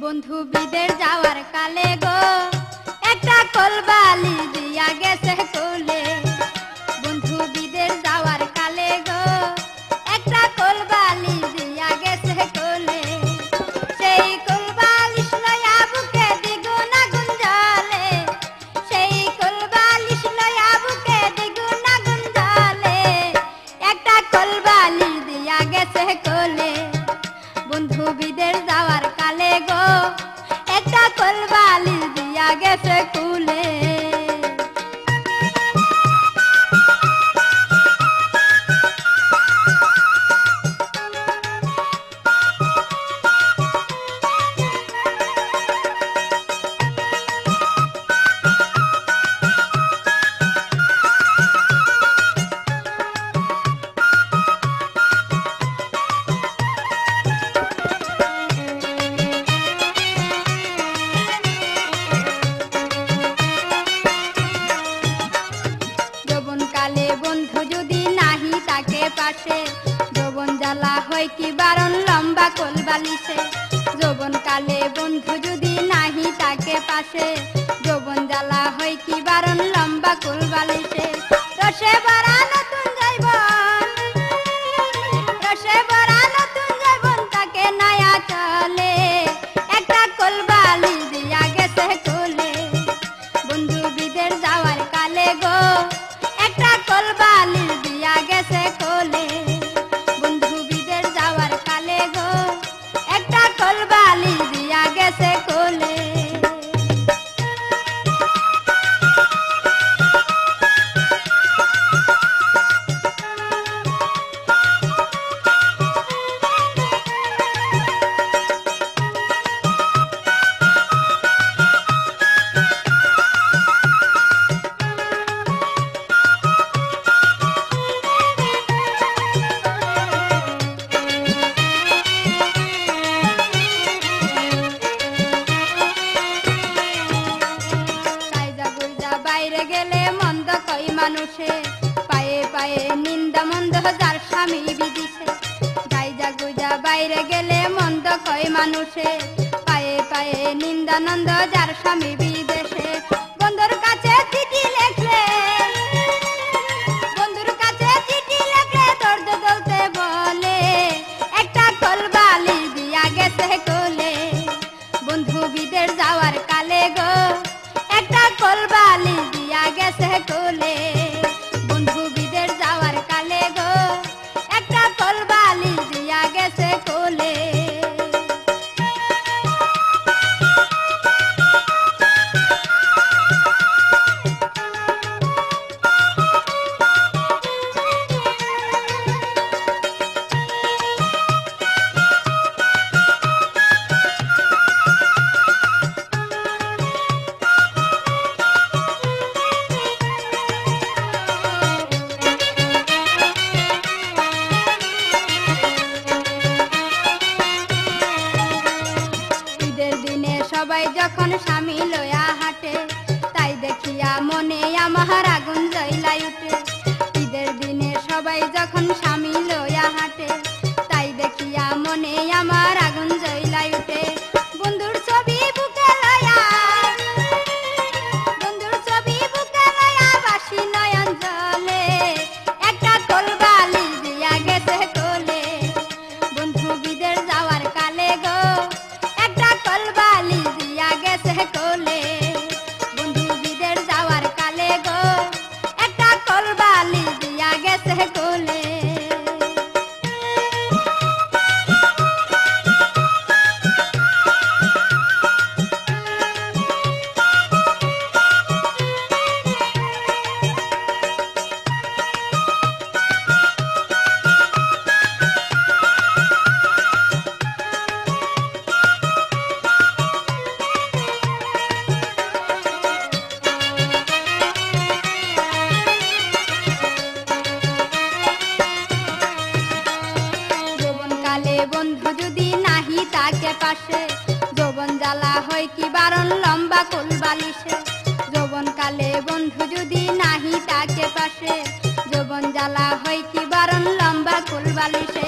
বন্ধু বিদের যাওয়ার কালে গো একটা কলবালি দিয়া গেছে কোলে। বন্ধু বিদের যাওয়ার কালে গো একটা কলবালি দিয়া গেছে কোলে। সেই কলবালিশ লয়া বুকে দ্বিগুণ আগুন জ্বলে, সেই কলবালিশ লয়া বুকে দ্বিগুণ আগুন জ্বলে। একটা কলবালি দিয়া গেছে কোলে। বন্ধু বিদের যাওয়ার কালে গো একটা কলবালি দিয়া গেছে কুলে। কালে বন্ধু যদি নাহি তাকে পাশে, যৌবন জ্বালা হয় কি বারণ লম্বা কোলবালিশে। যৌবন কালে বন্ধু যদি নাহি তাকে পাশে, যৌবন জ্বালা হয় কি বারণ লম্বা কোলবালিশে। রসে ভরা নতুন জীবন, রসে ভরা নতুন জীবন তাকে নয়া চলে। একটা কোলবালি দিয়া গেছে কোলে। বন্ধু বিদের যাওয়ার কালে গো একটা কলবালি দিয়া গেছে কোলে। বন্ধু বিদের যাওয়ার কালে গো একটা কলবালি দিয়া গেছে কোলে। বাইরে গেলে মন্দ কই মানুষে, পায়ে পায়ে নিন্দা মন্দ যার স্বামী বিদিশে। গাইজা গুজা বাইরে গেলে মন্দ কই মানুষে, পায়ে পায়ে নিন্দা নন্দ যার স্বামী বিদেশে। বন্ধুর কাছে চিঠি লেখলে, বন্ধুর কাছে চিঠি লেখলে দর্দ দলতে বলে। একটা কলবালি দিয়া গেছে কোলে। বন্ধু বিদের যাওয়ার কালে গো একটা কলবালি দিয়া গেছে কোলে। বন্ধু বিদের যাওয়ার কালে গো একটা কলবালি দিয়া গেছে কোলে। সবাই যখন স্বামী লয়া হাঁটে, তাই দেখিয়া মনে আমার আগুন জ্বলাই উঠে। ঈদের দিনে সবাই যখন স্বামী লয়া হাঁটে, তাই দেখিয়া মনে আমার আগুন জ্বলাই উঠে। বন্ধুর ছবি বুকে লয়া, বন্ধুর ছবি বুকে লয়া বাসি নয়ন জলে। একটা কলবালি দিয়া গেছে কোলে। বন্ধু বিদের যাওয়ার কালে গো একটা কলবালি দিয়া গেছে কোলে। বন্ধু বিদের যাওয়ার কালে গো একটা কলবালি দিয়া গেছে কোলে। বন্ধু যদি নাহি তাকে পাশে, যৌবন জ্বালা হয় কি বারণ লম্বা কোলবালিশে। যৌবন কালে বন্ধু যদি নাহি তাকে পাশে, যৌবন জ্বালা হয় কি বারণ লম্বা কোলবালিশে।